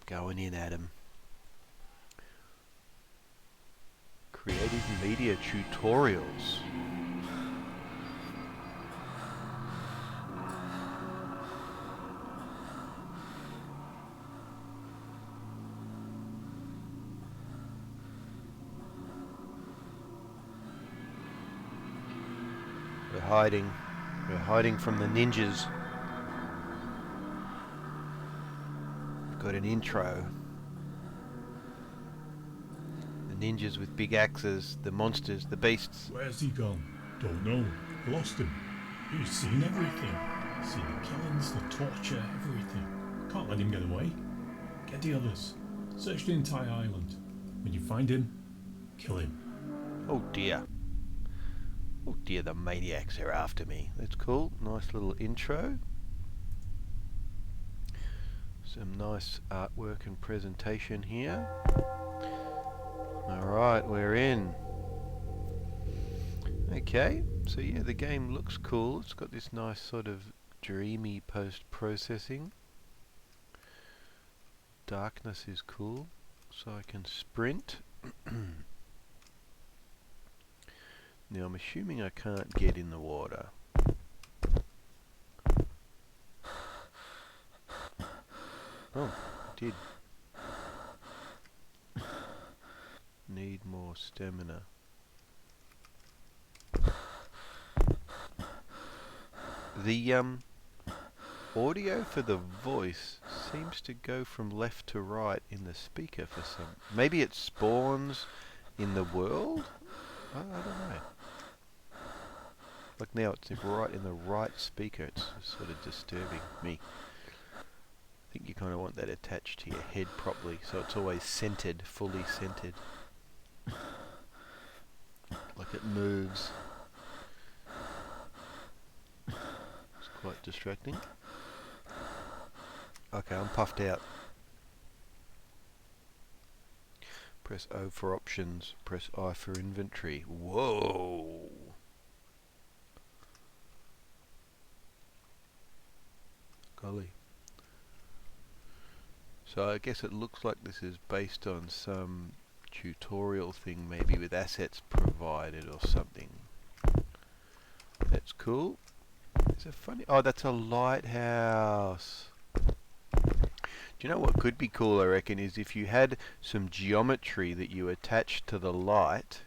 Going in at 'em. Creative media tutorials. We're hiding. We're hiding from the ninjas. We've got an intro. The ninjas with big axes, the monsters, the beasts. Where's he gone? Don't know. Lost him. He's seen everything. Seen the killings, the torture, everything. Can't let him get away. Get the others. Search the entire island. When you find him, kill him. Oh dear. Oh dear, the maniacs are after me. That's cool. Nice little intro. Some nice artwork and presentation here. Alright, we're in. Okay, so yeah, the game looks cool. It's got this nice sort of dreamy post-processing. Darkness is cool, so I can sprint. Now I'm assuming I can't get in the water. Oh, I did. Need more stamina. The audio for the voice seems to go from left to right in the speaker for some. Maybe it spawns in the world? I don't know. Like now it's right in the right speaker. It's sort of disturbing me. I think you kind of want that attached to your head properly, so it's always centered, fully centered. Like it moves. It's quite distracting. Okay, I'm puffed out. Press O for options, press I for inventory. Whoa! Golly. So I guess it looks like this is based on some tutorial thing, maybe with assets provided or something. That's cool. Is it funny? Oh, that's a lighthouse. Do you know what could be cool, I reckon, is if you had some geometry that you attached to the light,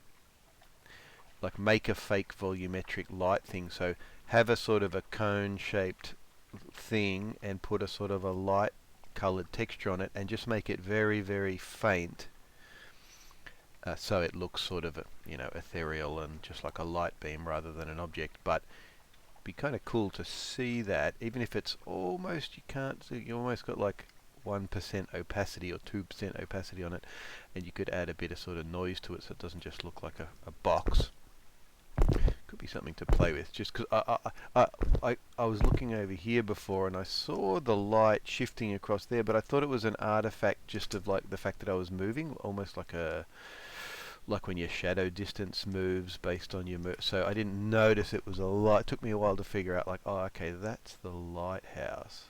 like make a fake volumetric light thing. So have a sort of a cone-shaped thing and put a sort of a light coloured texture on it and just make it very, very faint. So it looks sort of, ethereal and just like a light beam rather than an object. But it'd be kind of cool to see that, even if it's almost, you can't see, you almost got like 1% opacity or 2% opacity on it, and you could add a bit of sort of noise to it so it doesn't just look like a box. Could be something to play with. Just because I was looking over here before and I saw the light shifting across there, but I thought it was an artifact just of like the fact that I was moving, almost like when your shadow distance moves based on your so I didn't notice it was a light. It took me a while to figure out, like, oh, okay, that's the lighthouse.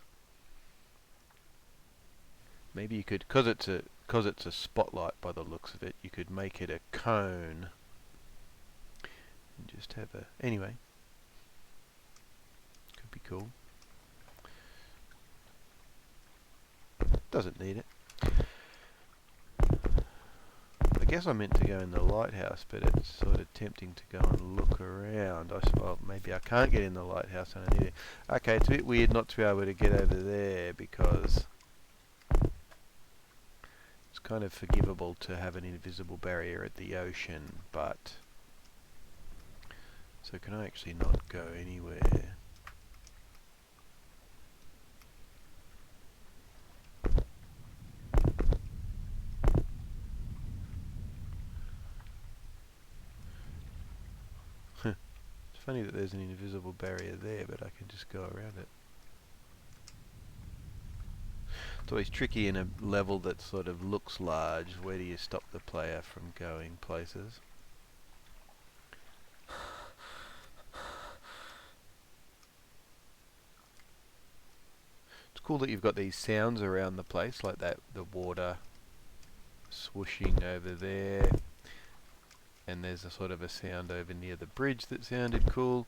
Maybe you could, because it's a spotlight by the looks of it, you could make it a cone and just have a, anyway, could be cool. Doesn't need it. I guess I meant to go in the lighthouse, but it's sort of tempting to go and look around. Well, maybe I can't get in the lighthouse and I need it. Okay, it's a bit weird not to be able to get over there because it's kind of forgivable to have an invisible barrier at the ocean, but so can I actually not go anywhere? It's funny that there's an invisible barrier there, but I can just go around it. It's always tricky in a level that sort of looks large. Where do you stop the player from going places? It's cool that you've got these sounds around the place, like that, the water swooshing over there. And there's a sort of a sound over near the bridge that sounded cool.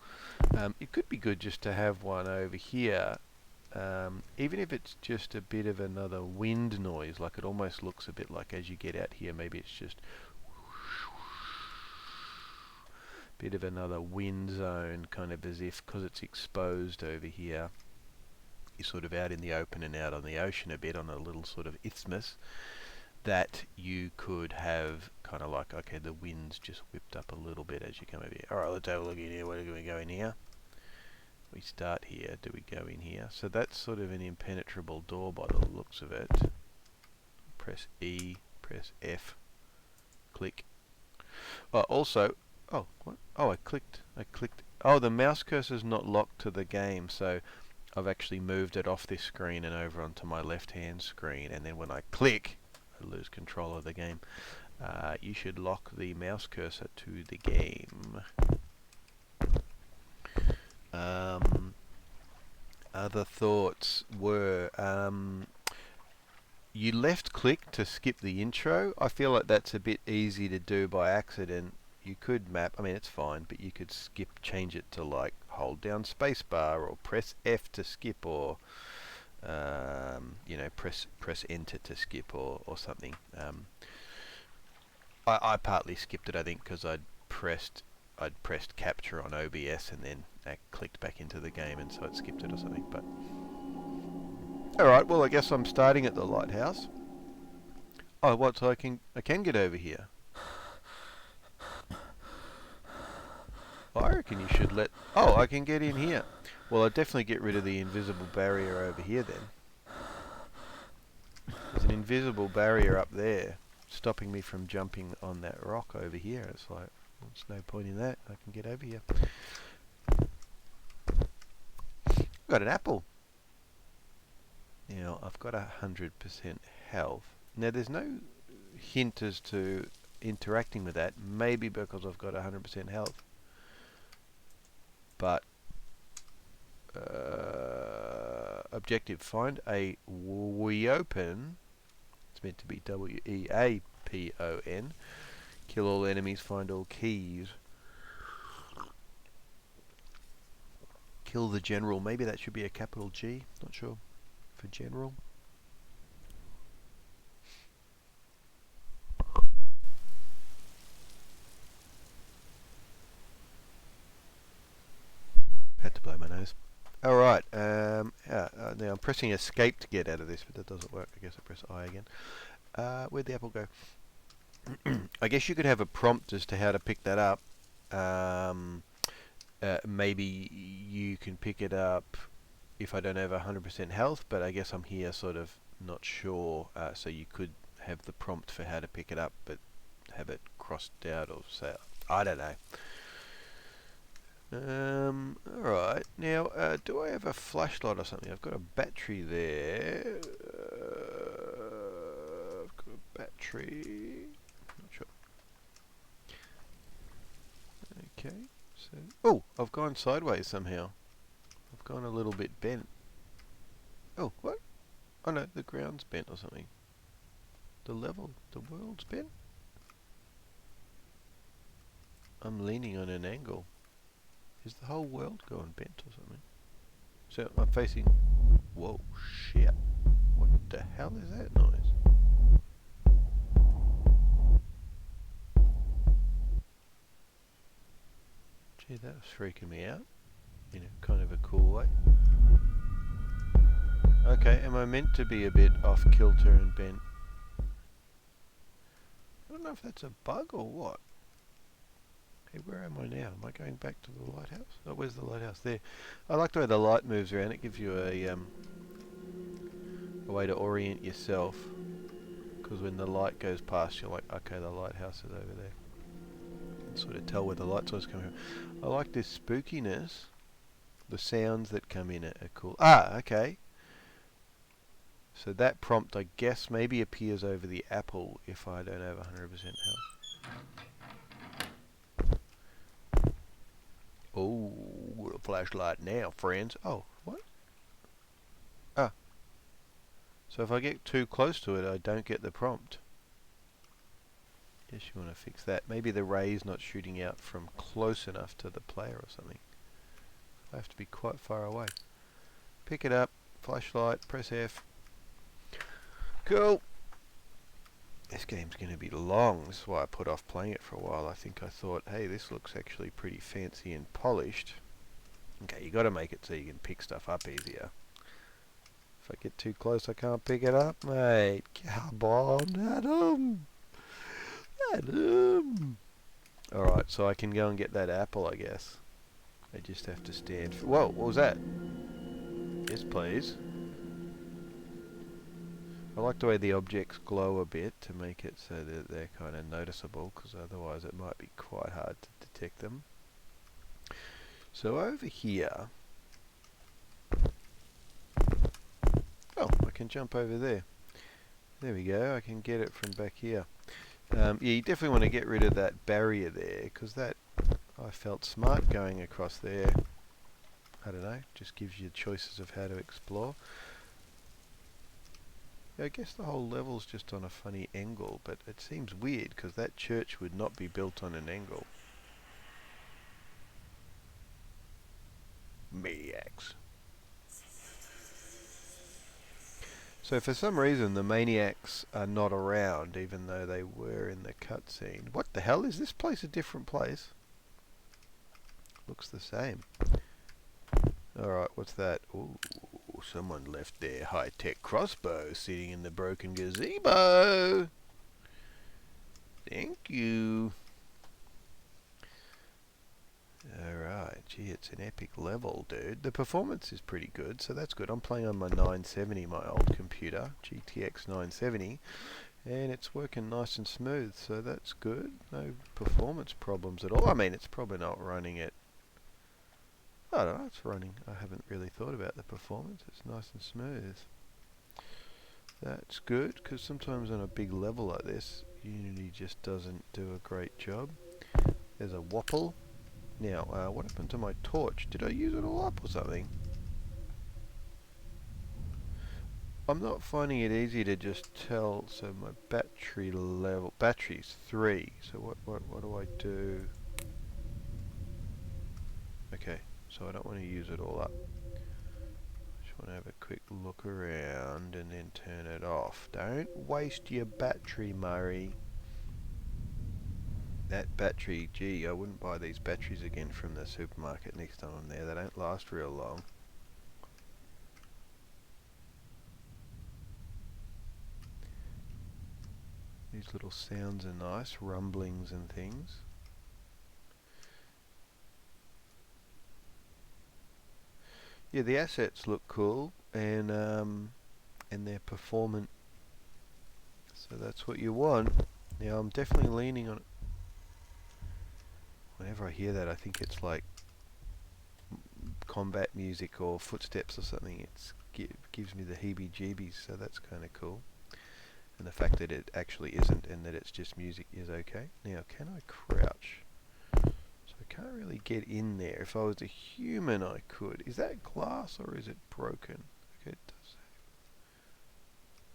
It could be good just to have one over here, even if it's just a bit of another wind noise, like it almost looks a bit like as you get out here, maybe it's just a bit of another wind zone, kind of as if, because it's exposed over here, you're sort of out in the open and out on the ocean a bit on a little sort of isthmus, that you could have kind of like, okay, the wind's just whipped up a little bit as you come over here. Alright, let's have a look in here. Where do we go in here? We start here. Do we go in here? So that's sort of an impenetrable door by the looks of it. Press E, press F, click. Oh, also, oh, what? Oh, I clicked. Oh, the mouse cursor's not locked to the game, so I've actually moved it off this screen and over onto my left-hand screen, and then when I click, I lose control of the game. You should lock the mouse cursor to the game. Other thoughts were, you left click to skip the intro. I feel like that's a bit easy to do by accident. You could map, I mean it's fine, but you could change it to like hold down spacebar or press F to skip, or you know, press enter to skip, or something. I partly skipped it, I think, because I'd pressed capture on OBS and then I clicked back into the game, and so it skipped it or something. But alright, well I guess I'm starting at the lighthouse. Oh, what? So I can get over here. I reckon you should let... Oh, I can get in here. Well, I'll definitely get rid of the invisible barrier over here then. There's an invisible barrier up there stopping me from jumping on that rock over here. It's like, well, there's no point in that. I can get over here. Got an apple. Now, I've got 100% health. Now, there's no hint as to interacting with that. Maybe because I've got 100% health. But objective, find a weapon. It's meant to be weapon. Kill all enemies, find all keys. Kill the general. Maybe that should be a capital G. Not sure. For general. Had to blow my nose. Alright, now I'm pressing escape to get out of this, but that doesn't work. I guess I press I again. Where'd the apple go? I guess you could have a prompt as to how to pick that up. Maybe you can pick it up if I don't have 100% health, but I guess I'm here sort of not sure, so you could have the prompt for how to pick it up, but have it crossed out or so. I don't know. Alright, now, do I have a flashlight or something? I've got a battery there. I've got a battery. Not sure. Okay, so... Oh, I've gone sideways somehow. I've gone a little bit bent. Oh, what? Oh no, the ground's bent or something. The world's bent? I'm leaning on an angle. Is the whole world going bent or something? So I'm facing... Whoa, shit. What the hell is that noise? Gee, that was freaking me out. In a kind of a cool way. Okay, am I meant to be a bit off kilter and bent? I don't know if that's a bug or what. Hey, where am I now? Am I going back to the lighthouse? Oh, where's the lighthouse? There. I like the way the light moves around. It gives you a way to orient yourself. Because when the light goes past, you're like, okay, the lighthouse is over there. You can sort of tell where the light source is coming from. I like this spookiness. The sounds that come in are cool. Ah, okay. So that prompt, I guess, maybe appears over the apple if I don't have 100% health. Oh, a flashlight now, friends. Oh, what? Ah, So if I get too close to it, I don't get the prompt. Guess you want to fix that. Maybe the ray's not shooting out from close enough to the player or something. I have to be quite far away. Pick it up, flashlight, press F. Cool. This game's going to be long. This is why I put off playing it for a while. I think I thought, hey, this looks actually pretty fancy and polished. Okay, you got to make it so you can pick stuff up easier. If I get too close, I can't pick it up, mate. Come on, Adam. Adam. Alright, so I can go and get that apple, I guess. I just have to stand for... Whoa, what was that? Yes, please. I like the way the objects glow a bit to make it so that they're kind of noticeable, because otherwise it might be quite hard to detect them. So over here... Oh, I can jump over there. There we go, I can get it from back here. Yeah, you definitely want to get rid of that barrier there, because that, I felt smart going across there. I don't know, just gives you choices of how to explore. Yeah, I guess the whole level's just on a funny angle, but it seems weird, because that church would not be built on an angle. Maniacs. So for some reason the Maniacs are not around, even though they were in the cutscene. What the hell? Is this place a different place? Looks the same. Alright, what's that? Ooh, someone left their high-tech crossbow sitting in the broken gazebo. Thank you. Alright, gee, it's an epic level, dude. The performance is pretty good, so that's good. I'm playing on my 970, my old computer, GTX 970, and it's working nice and smooth, so that's good. No performance problems at all. I mean, it's probably not running it. I don't know, it's running. I haven't really thought about the performance. It's nice and smooth. That's good, because sometimes on a big level like this, Unity just doesn't do a great job. There's a whopple. Now, what happened to my torch? Did I use it all up or something? I'm not finding it easy to just tell. So my battery level, battery's 3. So what do I do? Okay, so I don't want to use it all up. Just want to have a quick look around and then turn it off. Don't waste your battery, Murray. That battery, gee, I wouldn't buy these batteries again from the supermarket next time I'm there. They don't last real long. These little sounds are nice, rumblings and things. Yeah, the assets look cool, and they're performant. So that's what you want. Now I'm definitely leaning on it. Whenever I hear that, I think it's like combat music or footsteps or something. It gives me the heebie-jeebies, so that's kind of cool. And the fact that it actually isn't and that it's just music is okay. Now, can I crouch? So I can't really get in there. If I was a human, I could. Is that glass or is it broken? Okay, it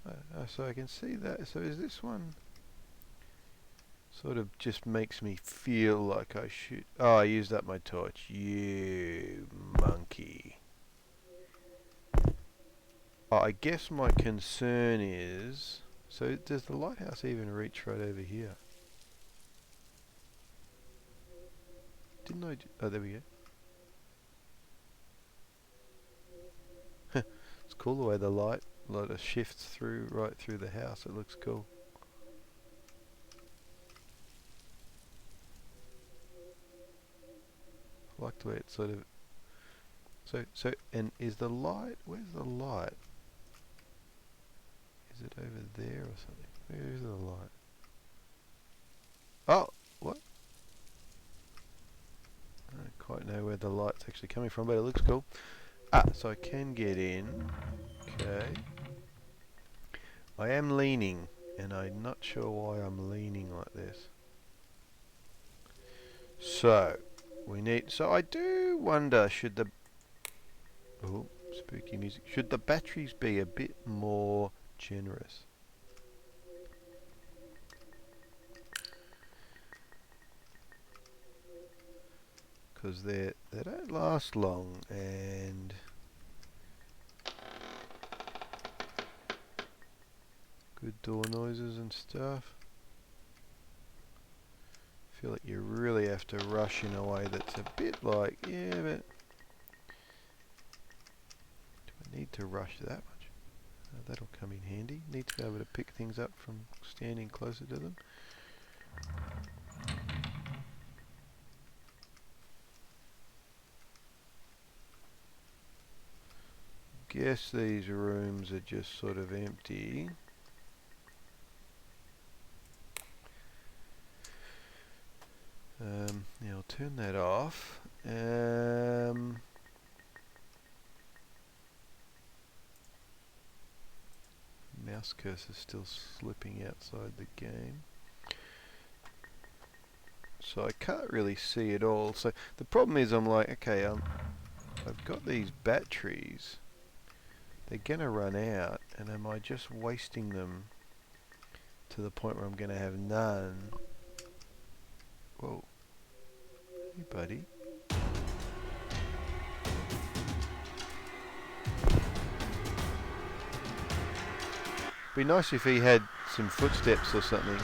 does. So I can see that. So is this one... Sort of just makes me feel like I should... Oh, I used up my torch. You monkey. Oh, I guess my concern is... So does the lighthouse even reach right over here? Didn't I... Oh, there we go. It's cool the way the light shifts through right through the house. It looks cool. I like the way it sort of... and is the light... Where's the light? Is it over there or something? Where is the light? Oh! What? I don't quite know where the light's actually coming from, but it looks cool. Ah, so I can get in. Okay. I am leaning, and I'm not sure why I'm leaning like this. So, we need... So I do wonder, should the... Oh, spooky music. Should the batteries be a bit more generous. Because they don't last long, and good door noises and stuff. Feel like you really have to rush in a way that's a bit like, yeah, but do I need to rush that much? That'll come in handy. Need to be able to pick things up from standing closer to them. Guess these rooms are just sort of empty. Now I'll turn that off. Mouse cursor still slipping outside the game. So I can't really see it all. So the problem is I'm like, okay, I've got these batteries. They're gonna run out, and am I just wasting them to the point where I'm gonna have none? Whoa. Hey, buddy. Be nice if he had some footsteps or something.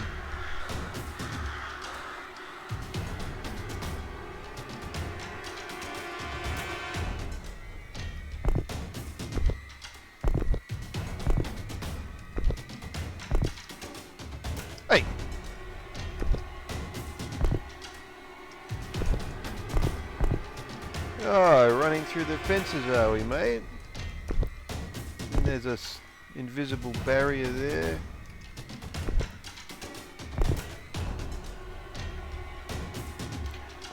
Hey! Oh, running through the fences are we, mate? And there's a invisible barrier there.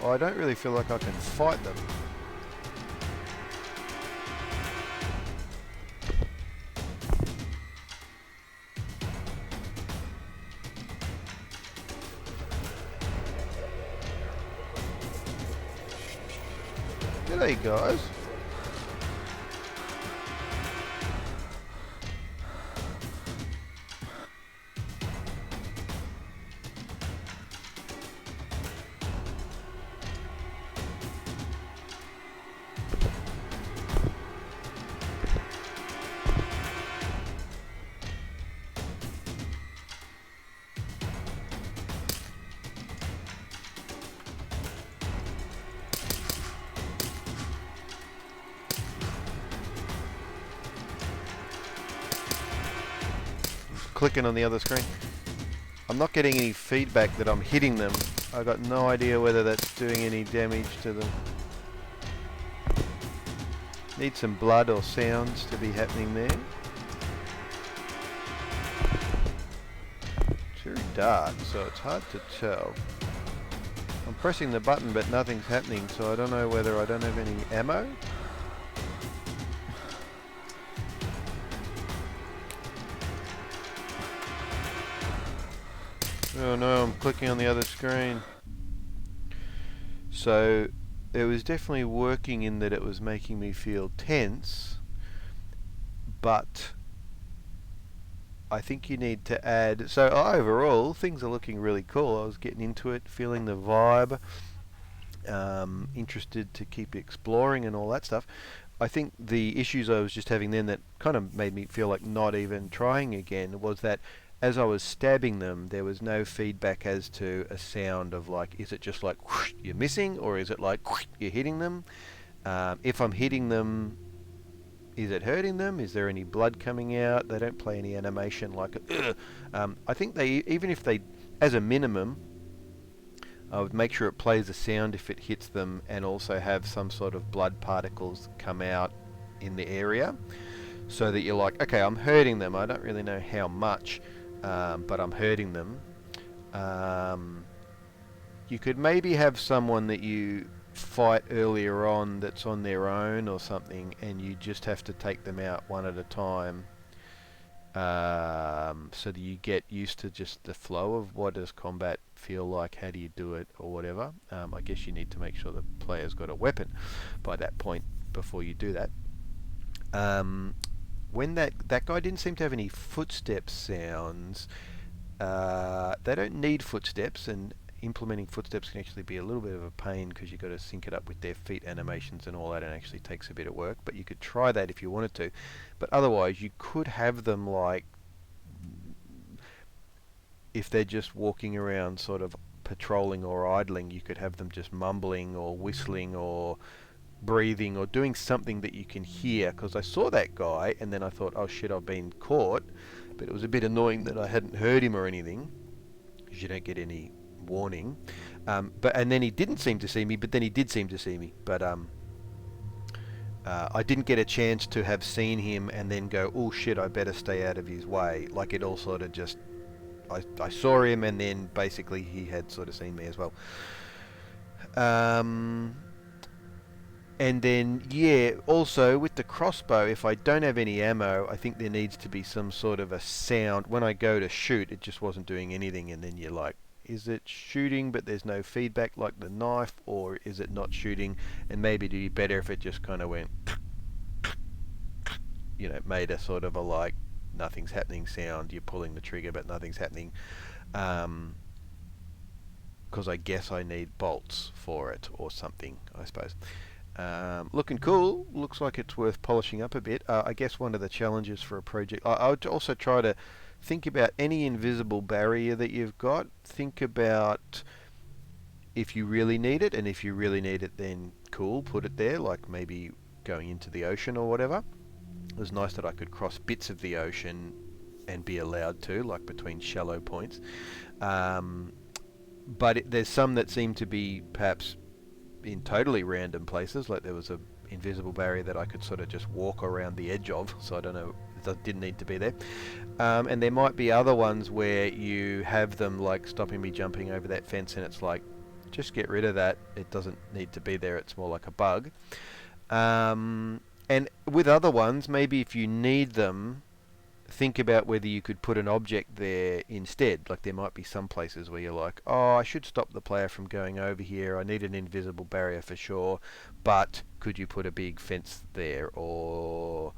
Oh, I don't really feel like I can fight them. G'day, guys. Clicking on the other screen. I'm not getting any feedback that I'm hitting them. I got no idea whether that's doing any damage to them. Need some blood or sounds to be happening there. It's very dark, so it's hard to tell. I'm pressing the button but nothing's happening, so I don't know whether I don't have any ammo. Oh no, I'm clicking on the other screen. So it was definitely working in that it was making me feel tense, but I think you need to add, so overall things are looking really cool. I was getting into it, feeling the vibe, interested to keep exploring and all that stuff. I think the issues I was just having then that kind of made me feel like not even trying again was that as I was stabbing them, there was no feedback as to a sound of like, is it just like whoosh, you're missing, or is it like whoosh, you're hitting them? If I'm hitting them, is it hurting them? Is there any blood coming out? They don't play any animation like it. I think they, even if they, as a minimum, I would make sure it plays a sound if it hits them, and also have some sort of blood particles come out in the area, so that you're like, okay, I'm hurting them. I don't really know how much, but I'm hurting them. You could maybe have someone that you fight earlier on that's on their own or something, and you just have to take them out one at a time, so that you get used to just the flow of what does combat feel like, how do you do it, or whatever. I guess you need to make sure the player's got a weapon by that point before you do that. when that guy didn't seem to have any footstep sounds. They don't need footsteps, and implementing footsteps can actually be a little bit of a pain because you've got to sync it up with their feet animations and all that, and actually takes a bit of work. But you could try that if you wanted to. But otherwise, you could have them like, if they're just walking around sort of patrolling or idling, you could have them just mumbling or whistling or breathing or doing something that you can hear. Because I saw that guy and then I thought, oh shit, I've been caught. But it was a bit annoying that I hadn't heard him or anything, because you don't get any warning. And then he didn't seem to see me, but then he did seem to see me. But I didn't get a chance to have seen him and then go, oh shit, I better stay out of his way. Like, it all sort of just, I saw him and then basically he had sort of seen me as well. And then, yeah, also with the crossbow, if I don't have any ammo, I think there needs to be some sort of a sound. When I go to shoot, it just wasn't doing anything, and then you're like, is it shooting but there's no feedback like the knife, or is it not shooting? And maybe it'd be better if it just kind of went, made a sort of a like, nothing's happening sound. You're pulling the trigger but nothing's happening. Because I guess I need bolts for it or something, I suppose. Looking cool. Looks like it's worth polishing up a bit. I guess one of the challenges for a project, I would also try to think about any invisible barrier that you've got. Think about if you really need it, and if you really need it, then cool, put it there, like maybe going into the ocean or whatever. It was nice that I could cross bits of the ocean and be allowed to, like between shallow points. But there's some that seem to be perhaps in totally random places, like there was a invisible barrier that I could sort of just walk around the edge of, so I don't know, it didn't need to be there. And there might be other ones where you have them like stopping me jumping over that fence and it's like, just get rid of that, it doesn't need to be there, it's more like a bug. And with other ones, maybe if you need them, think about whether you could put an object there instead. Like there might be some places where you're like, oh, I should stop the player from going over here. I need an invisible barrier for sure, but could you put a big fence there, or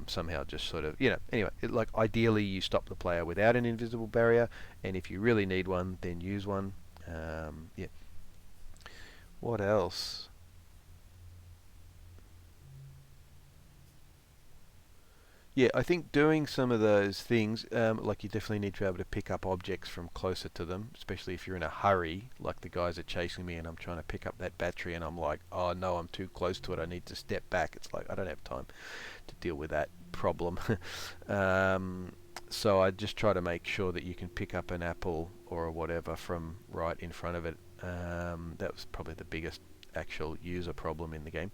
somehow just sort of, anyway, like ideally you stop the player without an invisible barrier, and if you really need one, then use one. Yeah. What else? Yeah, I think doing some of those things, like you definitely need to be able to pick up objects from closer to them, especially if you're in a hurry, like the guys are chasing me and I'm trying to pick up that battery and I'm like, oh no, I'm too close to it, I need to step back. It's like, I don't have time to deal with that problem. So I just try to make sure that you can pick up an apple or whatever from right in front of it. That was probably the biggest actual user problem in the game.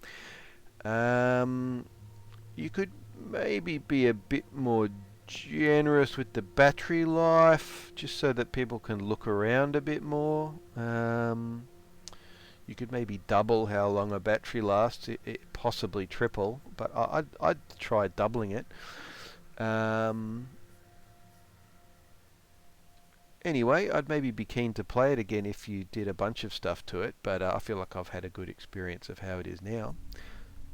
You could maybe be a bit more generous with the battery life, just so that people can look around a bit more. You could maybe double how long a battery lasts, possibly triple, but I'd try doubling it. Anyway, I'd maybe be keen to play it again if you did a bunch of stuff to it, but I feel like I've had a good experience of how it is now.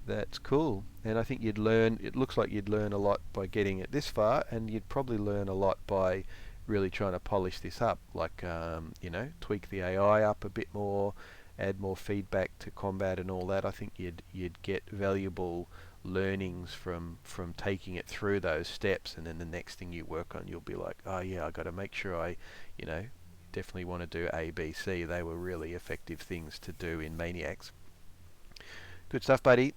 That's cool. And I think it looks like you'd learn a lot by getting it this far, and you'd probably learn a lot by really trying to polish this up, like, tweak the AI up a bit more, add more feedback to combat and all that. I think you'd get valuable learnings from taking it through those steps, and then the next thing you work on, you'll be like, oh yeah, I got to make sure I, definitely want to do A, B, C. They were really effective things to do in Maniacs. Good stuff, buddy.